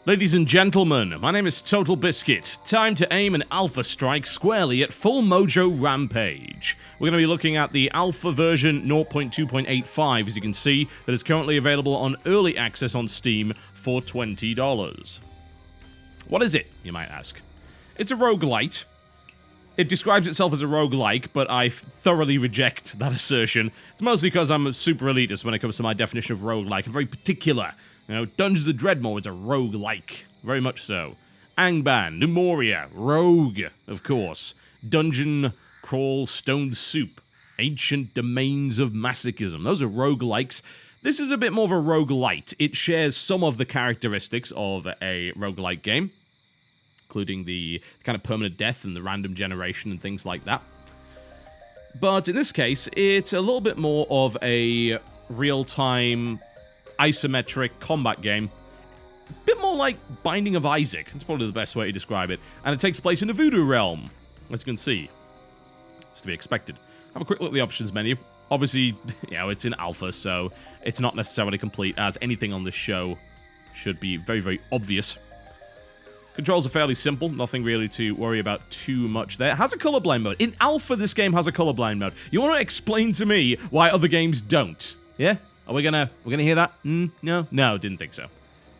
Ladies and gentlemen, my name is TotalBiscuit. Time to aim an alpha strike squarely at full Mojo Rampage. We're going to be looking at the alpha version 0.2.85, as you can see, that is currently available on early access on Steam for $20. What is it, you might ask? It's a roguelite. It describes itself as a roguelike, but I thoroughly reject that assertion. It's mostly because I'm super elitist when it comes to my definition of roguelike. I'm very particular. You know, Dungeons of Dreadmore is a roguelike. Very much so. Angband, Numoria, Rogue, of course. Dungeon Crawl, Stone Soup. Ancient Domains of Masochism. Those are roguelikes. This is a bit more of a roguelite. It shares some of the characteristics of a roguelike game, including the kind of permanent death and the random generation and things like that. But in this case, it's a little bit more of a real-time isometric combat game. A bit more like Binding of Isaac. That's probably the best way to describe it. And it takes place in the Voodoo realm, as you can see. It's to be expected. Have a quick look at the options menu. Obviously, you know, it's in alpha, so it's not necessarily complete, as anything on this show should be very, very obvious. Controls are fairly simple, nothing really to worry about too much there. It has a colorblind mode. In alpha, this game has a colorblind mode. You want to explain to me why other games don't? Yeah? Are we gonna hear that? No? No, didn't think so.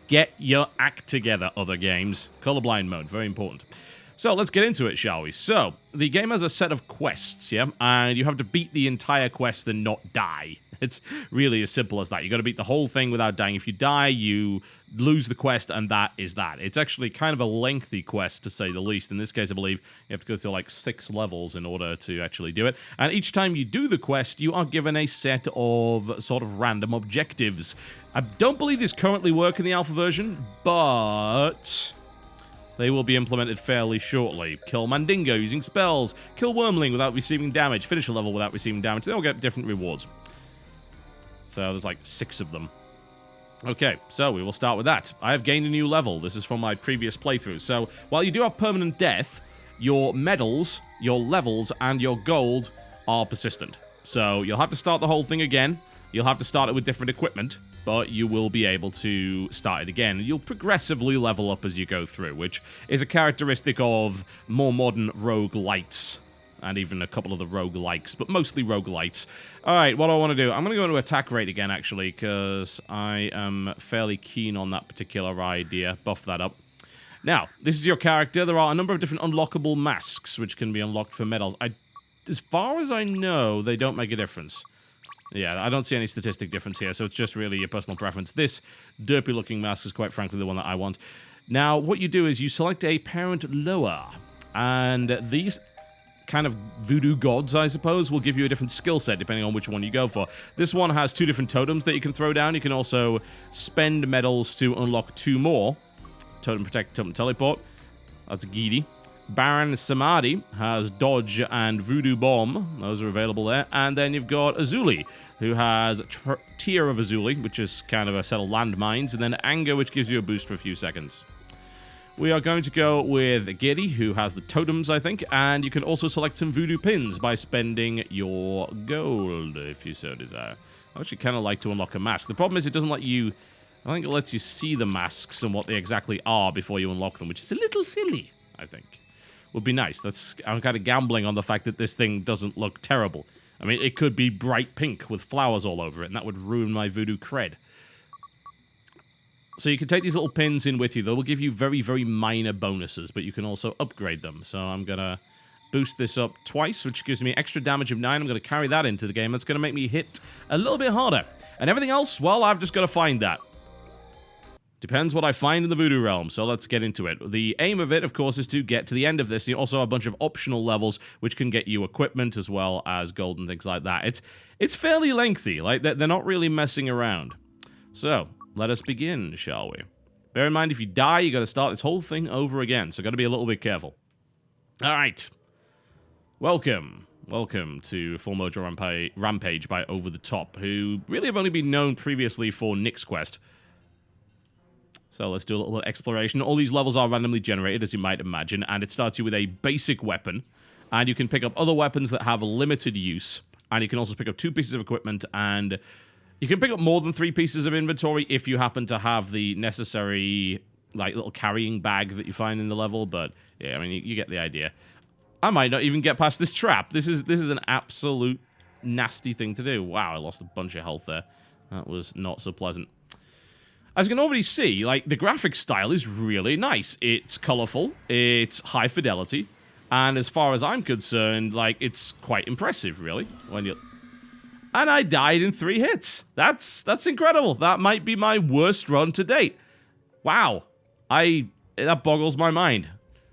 Get your act together, other games. Colorblind mode, very important. So, let's get into it, shall we? So, the game has a set of quests, yeah? And you have to beat the entire quest and not die. It's really as simple as that. You got to beat the whole thing without dying. If you die, you lose the quest, and that is that. It's actually kind of a lengthy quest, to say the least. In this case, I believe you have to go through like 6 levels in order to actually do it. And each time you do the quest, you are given a set of sort of random objectives. I don't believe these currently work in the alpha version, but they will be implemented fairly shortly. Kill Mandingo using spells. Kill Wormling without receiving damage. Finish a level without receiving damage. They all get different rewards. So there's like 6 of them. Okay, so we will start with that. I have gained a new level. This is from my previous playthrough. So while you do have permanent death, your medals, your levels, and your gold are persistent. So you'll have to start the whole thing again. You'll have to start it with different equipment, but you will be able to start it again. You'll progressively level up as you go through, which is a characteristic of more modern roguelites. And even a couple of the roguelikes, but mostly roguelites. Alright, what do I want to do? I'm going to go into attack rate again, actually, because I am fairly keen on that particular idea. Buff that up. Now, this is your character. There are a number of different unlockable masks, which can be unlocked for medals. As far as I know, they don't make a difference. Yeah, I don't see any statistic difference here, so it's just really your personal preference. This derpy-looking mask is quite frankly the one that I want. Now, what you do is you select a parent lower, and these kind of voodoo gods, I suppose, will give you a different skill set depending on which one you go for. This one has 2 different totems that you can throw down. You can also spend medals to unlock 2 more. Totem Protect, Totem Teleport. That's Gidi. Baron Samadhi has Dodge and Voodoo Bomb. Those are available there. And then you've got Azuli, who has Tier of Azuli, which is kind of a set of landmines, and then Anger, which gives you a boost for a few seconds. We are going to go with Giddy, who has the totems, I think, and you can also select some voodoo pins by spending your gold, if you so desire. I actually kind of like to unlock a mask. The problem is it doesn't let you, I think it lets you see the masks and what they exactly are before you unlock them, which is a little silly, I think. Would be nice. I'm kind of gambling on the fact that this thing doesn't look terrible. I mean, it could be bright pink with flowers all over it, and that would ruin my voodoo cred. So you can take these little pins in with you. They will give you very, very minor bonuses, but you can also upgrade them. So I'm going to boost this up twice, which gives me extra damage of 9. I'm going to carry that into the game. That's going to make me hit a little bit harder. And everything else, well, I've just got to find that. Depends what I find in the Voodoo realm, so let's get into it. The aim of it, of course, is to get to the end of this. You also have a bunch of optional levels, which can get you equipment as well as gold and things like that. It's fairly lengthy. Like, they're not really messing around. So let us begin, shall we? Bear in mind, if you die, you got to start this whole thing over again, so got to be a little bit careful. All right. Welcome to Full Mojo Rampage by Over the Top, who really have only been known previously for Nick's Quest. So let's do a little bit of exploration. All these levels are randomly generated, as you might imagine, and it starts you with a basic weapon, and you can pick up other weapons that have limited use, and you can also pick up 2 pieces of equipment, and you can pick up more than 3 pieces of inventory if you happen to have the necessary like, little carrying bag that you find in the level, but, yeah, I mean, you get the idea. I might not even get past this trap. This is an absolute nasty thing to do. Wow, I lost a bunch of health there. That was not so pleasant. As you can already see, like, the graphic style is really nice. It's colorful, it's high fidelity, and as far as I'm concerned, like, it's quite impressive, really. And I died in 3 hits. That's incredible. That might be my worst run to date. Wow. That boggles my mind.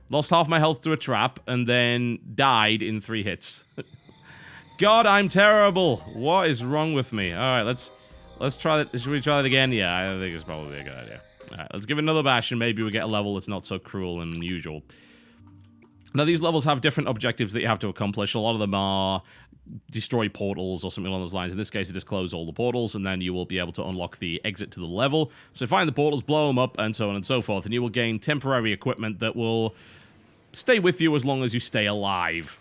Lost half my health to a trap, and then died in 3 hits. God, I'm terrible. What is wrong with me? Alright, let's try that. Should we try that again? Yeah, I think it's probably a good idea. Alright, let's give it another bash, and maybe we get a level that's not so cruel and unusual. Now, these levels have different objectives that you have to accomplish. A lot of them are destroy portals or something along those lines. In this case, it just close all the portals, and then you will be able to unlock the exit to the level. So find the portals, blow them up, and so on and so forth, and you will gain temporary equipment that will stay with you as long as you stay alive.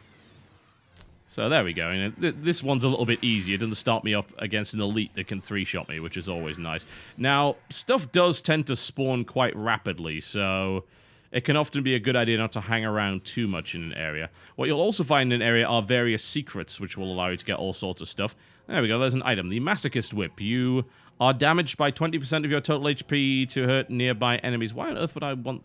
So there we go. And this one's a little bit easier. It doesn't start me up against an elite that can 3-shot me, which is always nice. Now, stuff does tend to spawn quite rapidly, so it can often be a good idea not to hang around too much in an area. What you'll also find in an area are various secrets, which will allow you to get all sorts of stuff. There we go, there's an item. The Masochist Whip. You are damaged by 20% of your total HP to hurt nearby enemies. Why on earth would I want...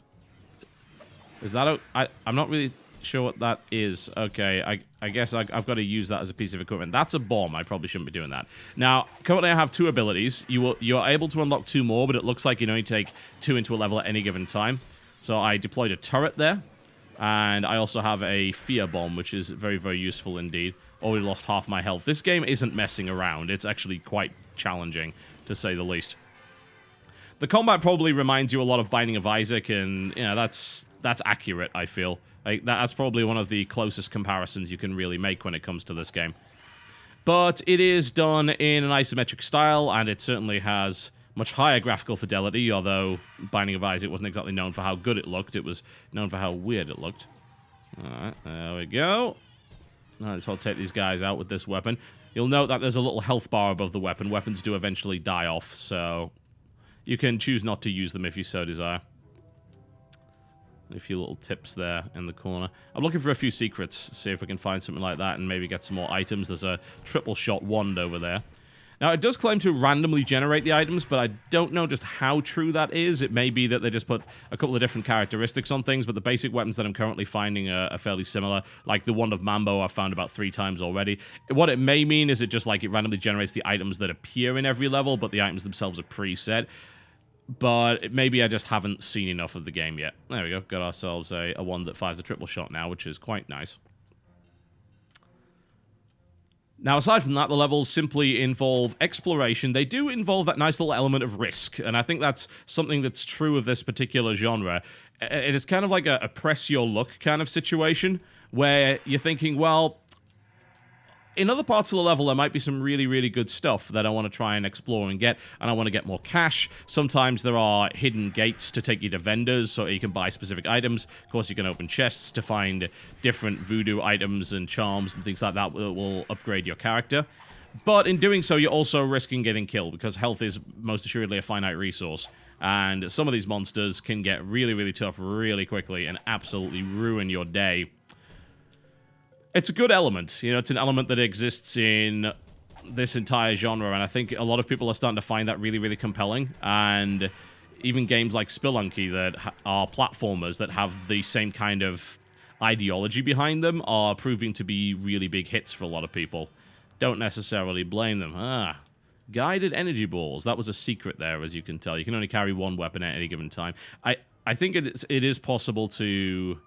Is that... I'm not really sure what that is. Okay, I guess I've got to use that as a piece of equipment. That's a bomb. I probably shouldn't be doing that. Now, currently I have 2 abilities. You're able to unlock 2 more, but it looks like you can only take 2 into a level at any given time. So I deployed a turret there, and I also have a fear bomb, which is very, very useful indeed. Already lost half my health. This game isn't messing around. It's actually quite challenging, to say the least. The combat probably reminds you a lot of Binding of Isaac, and, you know, that's accurate, I feel. Like, that's probably one of the closest comparisons you can really make when it comes to this game. But it is done in an isometric style, and it certainly has much higher graphical fidelity, although Binding of Isaac wasn't exactly known for how good it looked. It was known for how weird it looked. Alright, there we go. Alright, so I'll take these guys out with this weapon. You'll note that there's a little health bar above the weapon. Weapons do eventually die off, so you can choose not to use them if you so desire. A few little tips there in the corner. I'm looking for a few secrets, see if we can find something like that and maybe get some more items. There's a triple shot wand over there. Now, it does claim to randomly generate the items, but I don't know just how true that is. It may be that they just put a couple of different characteristics on things, but the basic weapons that I'm currently finding are fairly similar. Like the Wand of Mambo I've found about 3 times already. What it may mean is it just like it randomly generates the items that appear in every level, but the items themselves are preset. But maybe I just haven't seen enough of the game yet. There we go. Got ourselves a wand that fires a triple shot now, which is quite nice. Now, aside from that, the levels simply involve exploration. They do involve that nice little element of risk, and I think that's something that's true of this particular genre. It is kind of like a press your luck kind of situation, where you're thinking, well, in other parts of the level, there might be some really, really good stuff that I want to try and explore and get, and I want to get more cash. Sometimes there are hidden gates to take you to vendors, so you can buy specific items. Of course, you can open chests to find different voodoo items and charms and things like that will upgrade your character. But in doing so, you're also risking getting killed, because health is most assuredly a finite resource. And some of these monsters can get really, really tough really quickly and absolutely ruin your day. It's a good element, you know, it's an element that exists in this entire genre, and I think a lot of people are starting to find that really, really compelling, and even games like Spelunky that are platformers that have the same kind of ideology behind them are proving to be really big hits for a lot of people. Don't necessarily blame them. Guided energy balls. That was a secret there, as you can tell. You can only carry 1 weapon at any given time. I think it is possible to...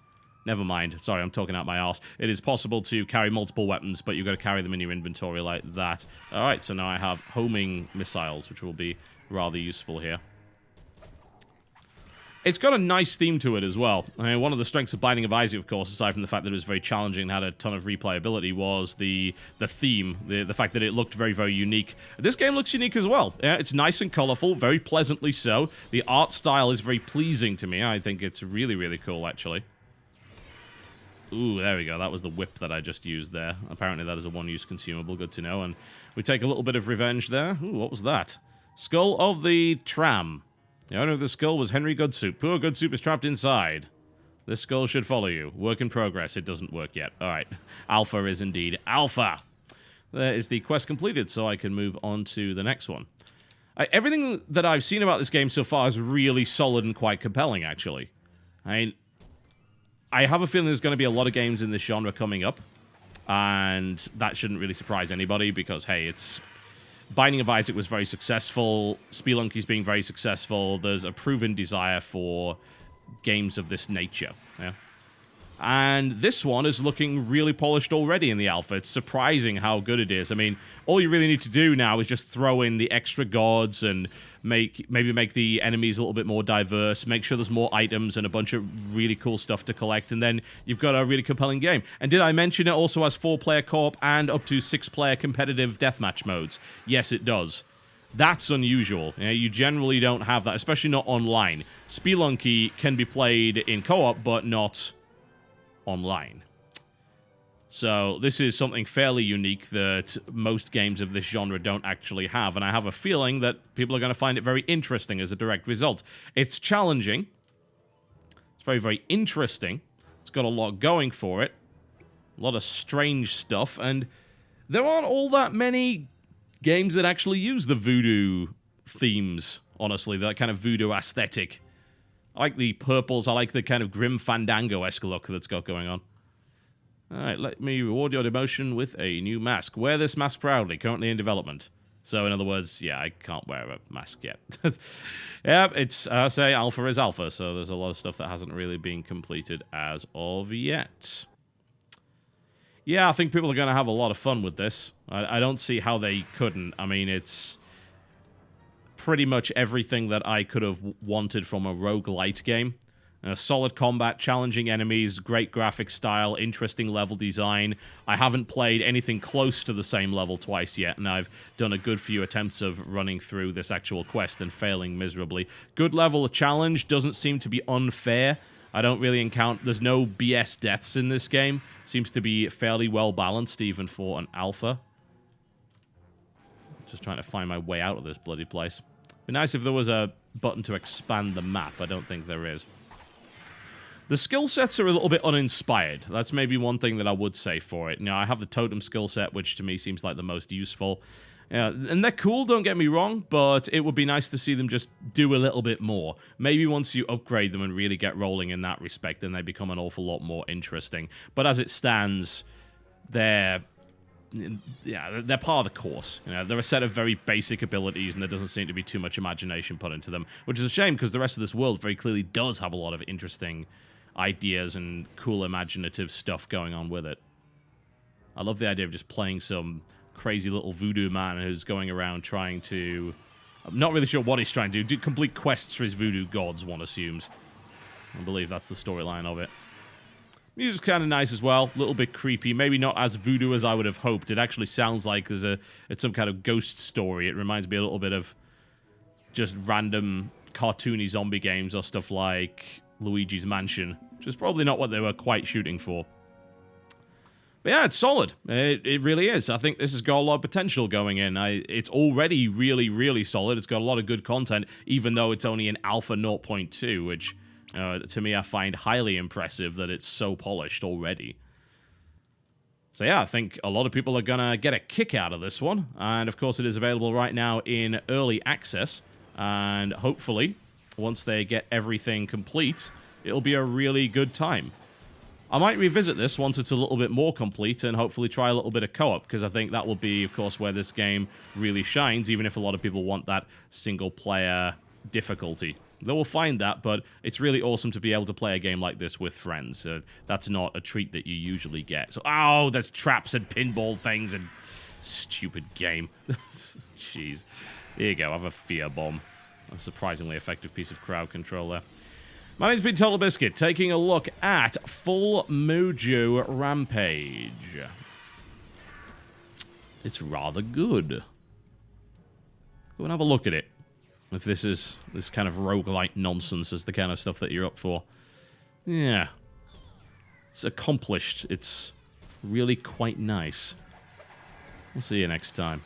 Never mind. Sorry, I'm talking out my arse. It is possible to carry multiple weapons, but you've got to carry them in your inventory like that. Alright, so now I have homing missiles, which will be rather useful here. It's got a nice theme to it as well. I mean, one of the strengths of Binding of Isaac, of course, aside from the fact that it was very challenging and had a ton of replayability, was the theme, the fact that it looked very, very unique. This game looks unique as well. Yeah, it's nice and colorful, very pleasantly so. The art style is very pleasing to me. I think it's really, really cool, actually. Ooh, there we go. That was the whip that I just used there. Apparently that is a one-use consumable. Good to know. And we take a little bit of revenge there. Ooh, what was that? Skull of the Tram. The owner of the skull was Henry Goodsoup. Poor Goodsoup is trapped inside. This skull should follow you. Work in progress. It doesn't work yet. Alright. Alpha is indeed Alpha. There is the quest completed, so I can move on to the next one. Everything that I've seen about this game so far is really solid and quite compelling, actually. I have a feeling there's going to be a lot of games in this genre coming up, and that shouldn't really surprise anybody, because, hey, it's... Binding of Isaac was very successful, Spelunky's being very successful, there's a proven desire for games of this nature, yeah? And this one is looking really polished already in the alpha. It's surprising how good it is. I mean, all you really need to do now is just throw in the extra gods and maybe make the enemies a little bit more diverse, make sure there's more items and a bunch of really cool stuff to collect, and then you've got a really compelling game. And did I mention it also has 4-player co-op and up to 6-player competitive deathmatch modes? Yes, it does. That's unusual. You know, you generally don't have that, especially not online. Spelunky can be played in co-op, but not online. So this is something fairly unique that most games of this genre don't actually have, and I have a feeling that people are going to find it very interesting as a direct result. It's challenging. It's very, very interesting. It's got a lot going for it. A lot of strange stuff, and there aren't all that many games that actually use the voodoo themes, honestly, that kind of voodoo aesthetic. I like the purples, I like the kind of Grim Fandango-esque look that's got going on. Alright, let me reward your devotion with a new mask. Wear this mask proudly, currently in development. So, in other words, yeah, I can't wear a mask yet. Yep, it's, say, alpha is alpha, so there's a lot of stuff that hasn't really been completed as of yet. Yeah, I think people are going to have a lot of fun with this. I don't see how they couldn't. I mean, it's pretty much everything that I could have wanted from a roguelite game. Solid combat, challenging enemies, great graphic style, interesting level design. I haven't played anything close to the same level twice yet, and I've done a good few attempts of running through this actual quest and failing miserably. Good level of challenge, doesn't seem to be unfair. I don't really encounter... There's no BS deaths in this game. Seems to be fairly well balanced, even for an alpha. Just trying to find my way out of this bloody place. Be nice if there was a button to expand the map. I don't think there is. The skill sets are a little bit uninspired. That's maybe one thing that I would say for it. Now, I have the totem skill set, which to me seems like the most useful. And they're cool, don't get me wrong, but it would be nice to see them just do a little bit more. Maybe once you upgrade them and really get rolling in that respect, then they become an awful lot more interesting. But as it stands, they're part of the course. You know, they're a set of very basic abilities, and there doesn't seem to be too much imagination put into them, which is a shame because the rest of this world very clearly does have a lot of interesting ideas and cool imaginative stuff going on with it. I love the idea of just playing some crazy little voodoo man who's going around trying to... I'm not really sure what he's trying to do. Complete quests for his voodoo gods, one assumes. I believe that's the storyline of it. Music's kind of nice as well, a little bit creepy, maybe not as voodoo as I would have hoped. It actually sounds like it's some kind of ghost story. It reminds me a little bit of just random cartoony zombie games or stuff like Luigi's Mansion, which is probably not what they were quite shooting for. But yeah, it's solid. It really is. I think this has got a lot of potential going in. It's already really, really solid. It's got a lot of good content, even though it's only an alpha 0.2, which... to me, I find highly impressive that it's so polished already. So yeah, I think a lot of people are gonna get a kick out of this one. And of course, it is available right now in early access. And hopefully, once they get everything complete, it'll be a really good time. I might revisit this once it's a little bit more complete and hopefully try a little bit of co-op, because I think that will be, of course, where this game really shines, even if a lot of people want that single-player difficulty. They will find that, but it's really awesome to be able to play a game like this with friends. That's not a treat that you usually get. So, oh, there's traps and pinball things and... Stupid game. Jeez. Here you go, have a fear bomb. A surprisingly effective piece of crowd control there. My name's been TotalBiscuit, taking a look at full Mojo Rampage. It's rather good. Go and have a look at it. If this kind of roguelite nonsense is the kind of stuff that you're up for. Yeah. It's accomplished. It's really quite nice. We'll see you next time.